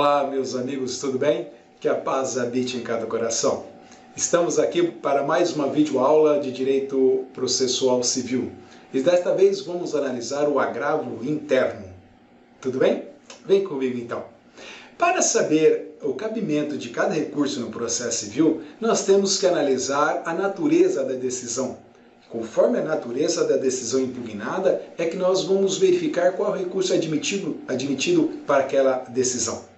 Olá, meus amigos, tudo bem? Que a paz habite em cada coração. Estamos aqui para mais uma videoaula de Direito Processual Civil. E desta vez vamos analisar o agravo interno. Tudo bem? Vem comigo então. Para saber o cabimento de cada recurso no processo civil, nós temos que analisar a natureza da decisão. Conforme a natureza da decisão impugnada, é que nós vamos verificar qual recurso é admitido para aquela decisão.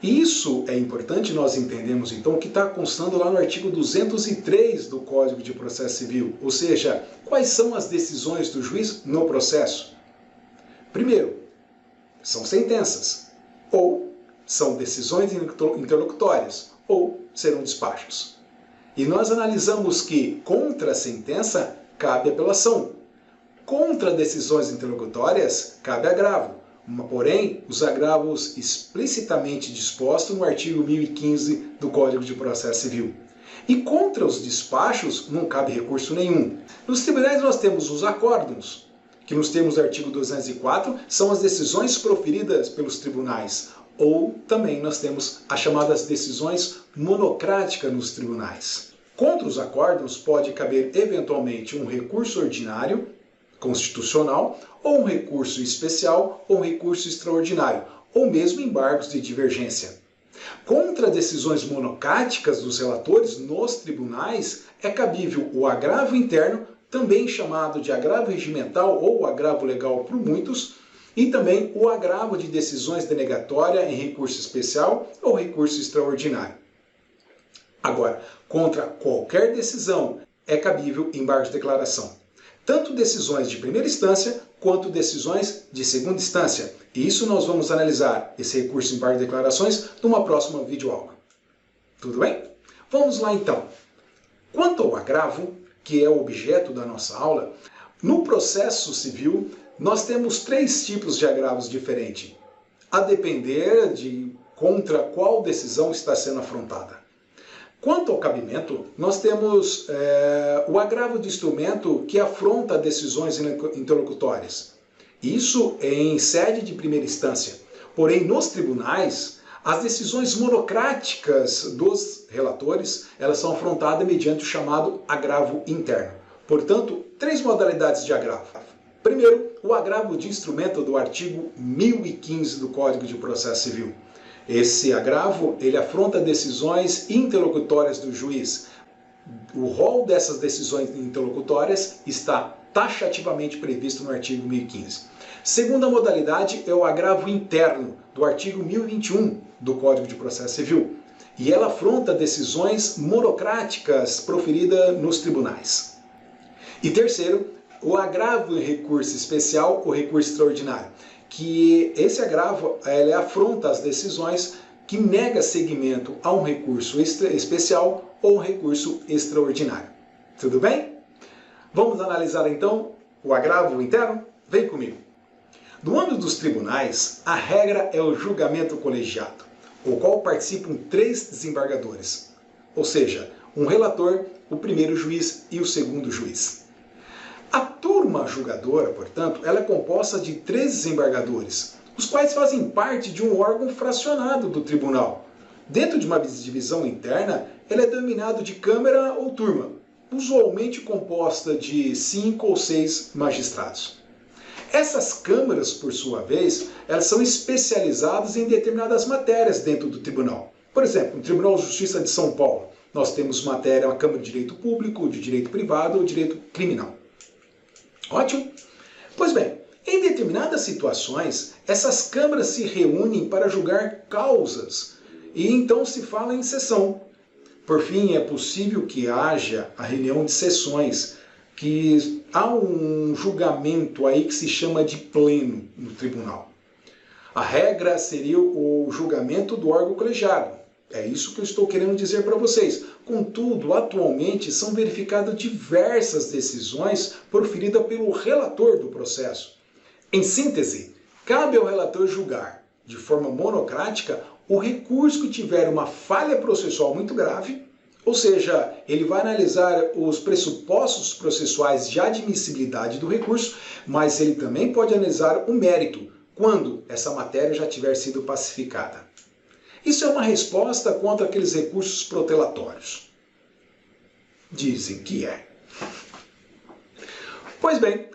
E isso é importante nós entendermos, então, o que está constando lá no artigo 203 do Código de Processo Civil, ou seja, quais são as decisões do juiz no processo. Primeiro, são sentenças, ou são decisões interlocutórias, ou serão despachos. E nós analisamos que contra a sentença cabe apelação, contra decisões interlocutórias cabe agravo. Porém, os agravos explicitamente dispostos no artigo 1015 do Código de Processo Civil. E contra os despachos não cabe recurso nenhum. Nos tribunais nós temos os acórdãos, que nos termos do artigo 204 são as decisões proferidas pelos tribunais. Ou também nós temos as chamadas decisões monocráticas nos tribunais. Contra os acórdãos pode caber eventualmente um recurso ordinário, constitucional, ou um recurso especial, ou um recurso extraordinário, ou mesmo embargos de divergência. Contra decisões monocráticas dos relatores nos tribunais, é cabível o agravo interno, também chamado de agravo regimental ou agravo legal por muitos, e também o agravo de decisões denegatórias em recurso especial ou recurso extraordinário. Agora, contra qualquer decisão, é cabível embargo de declaração. Tanto decisões de primeira instância, quanto decisões de segunda instância. E isso nós vamos analisar, esse recurso em embargo de declarações, numa próxima videoaula. Tudo bem? Vamos lá então. Quanto ao agravo, que é o objeto da nossa aula, no processo civil, nós temos três tipos de agravos diferentes, a depender de contra qual decisão está sendo afrontada. Quanto ao cabimento, nós temos o agravo de instrumento que afronta decisões interlocutórias. Isso em sede de primeira instância. Porém, nos tribunais, as decisões monocráticas dos relatores, elas são afrontadas mediante o chamado agravo interno. Portanto, três modalidades de agravo. Primeiro, o agravo de instrumento do artigo 1015 do Código de Processo Civil. Esse agravo, ele afronta decisões interlocutórias do juiz. O rol dessas decisões interlocutórias está taxativamente previsto no artigo 1015. Segunda modalidade é o agravo interno do artigo 1021 do Código de Processo Civil. E ela afronta decisões monocráticas proferidas nos tribunais. E terceiro, o agravo em recurso especial ou recurso extraordinário, que esse agravo ele afronta as decisões que nega seguimento a um recurso especial ou um recurso extraordinário. Tudo bem? Vamos analisar então o agravo interno? Vem comigo. No âmbito dos tribunais, a regra é o julgamento colegiado, o qual participam três desembargadores, ou seja, um relator, o primeiro juiz e o segundo juiz. A turma julgadora, portanto, ela é composta de três desembargadores, os quais fazem parte de um órgão fracionado do tribunal. Dentro de uma divisão interna, ela é denominada de câmara ou turma, usualmente composta de 5 ou 6 magistrados. Essas câmaras, por sua vez, elas são especializadas em determinadas matérias dentro do tribunal. Por exemplo, no Tribunal de Justiça de São Paulo, nós temos matéria, a Câmara de Direito Público, de Direito Privado ou Direito Criminal. Ótimo? Pois bem, em determinadas situações, essas câmaras se reúnem para julgar causas e então se fala em sessão. Por fim, é possível que haja a reunião de sessões, que há um julgamento aí que se chama de pleno no tribunal. A regra seria o julgamento do órgão colegiado. É isso que eu estou querendo dizer para vocês. Contudo, atualmente são verificadas diversas decisões proferidas pelo relator do processo. Em síntese, cabe ao relator julgar, de forma monocrática, o recurso que tiver uma falha processual muito grave, ou seja, ele vai analisar os pressupostos processuais de admissibilidade do recurso, mas ele também pode analisar o mérito, quando essa matéria já tiver sido pacificada. Isso é uma resposta contra aqueles recursos protelatórios. Dizem que é. Pois bem,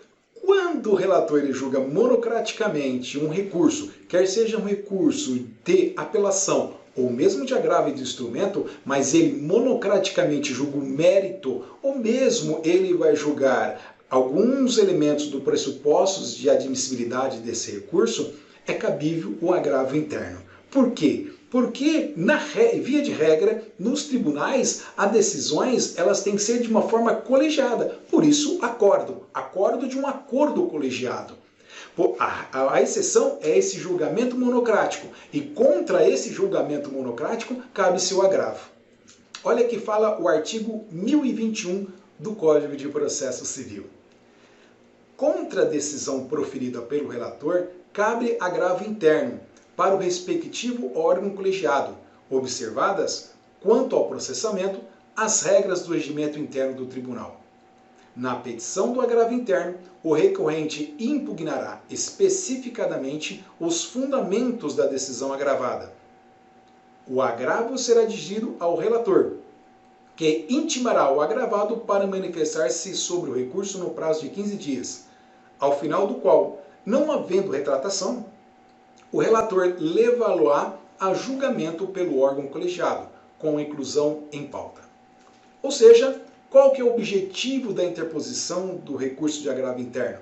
quando o relator ele julga monocraticamente um recurso, quer seja um recurso de apelação ou mesmo de agravo de instrumento, mas ele monocraticamente julga o mérito, ou mesmo ele vai julgar alguns elementos do pressupostos de admissibilidade desse recurso, é cabível o agravo interno. Por quê? Porque, via de regra, nos tribunais, as decisões elas têm que ser de uma forma colegiada. Por isso, acordo de um acordo colegiado. A exceção é esse julgamento monocrático. E contra esse julgamento monocrático, cabe-se o agravo. Olha que fala o artigo 1021 do Código de Processo Civil. Contra a decisão proferida pelo relator, cabe agravo interno para o respectivo órgão colegiado, observadas, quanto ao processamento, as regras do regimento interno do tribunal. Na petição do agravo interno, o recorrente impugnará especificadamente os fundamentos da decisão agravada. O agravo será dirigido ao relator, que intimará o agravado para manifestar-se sobre o recurso no prazo de 15 dias, ao final do qual, não havendo retratação, o relator levá-lo-á a julgamento pelo órgão colegiado, com inclusão em pauta. Ou seja, qual que é o objetivo da interposição do recurso de agravo interno?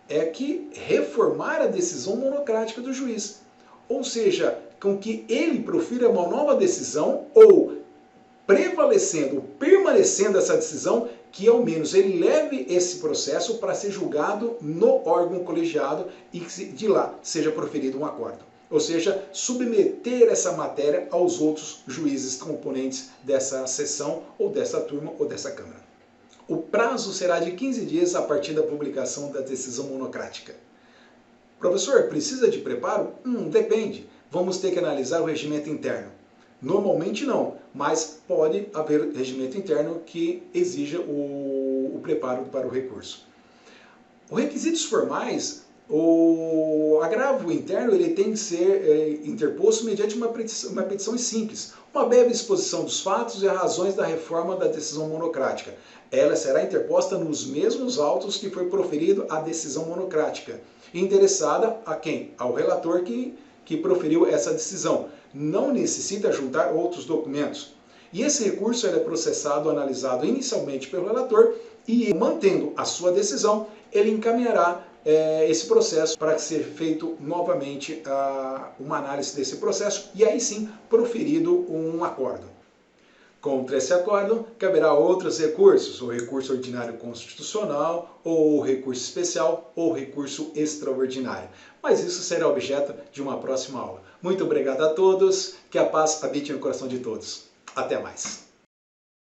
É que reformar a decisão monocrática do juiz. Ou seja, com que ele profira uma nova decisão ou permanecendo essa decisão, que ao menos ele leve esse processo para ser julgado no órgão colegiado e que de lá seja proferido um acordo. Ou seja, submeter essa matéria aos outros juízes componentes dessa sessão, ou dessa turma, ou dessa Câmara. O prazo será de 15 dias a partir da publicação da decisão monocrática. Professor, precisa de preparo? Depende. Vamos ter que analisar o regimento interno. Normalmente não, mas pode haver regimento interno que exija o preparo para o recurso. Os requisitos formais, o agravo interno ele tem que ser interposto mediante uma petição simples, uma breve exposição dos fatos e razões da reforma da decisão monocrática. Ela será interposta nos mesmos autos que foi proferido a decisão monocrática, interessada a quem? Ao relator que proferiu essa decisão. Não necessita juntar outros documentos. E esse recurso é processado, analisado inicialmente pelo relator e, mantendo a sua decisão, ele encaminhará esse processo para ser feito novamente uma análise desse processo e aí sim proferido um acordo. Contra esse acordo, caberá outros recursos, o recurso ordinário constitucional, ou o recurso especial, ou o recurso extraordinário. Mas isso será objeto de uma próxima aula. Muito obrigado a todos, que a paz habite no coração de todos. Até mais.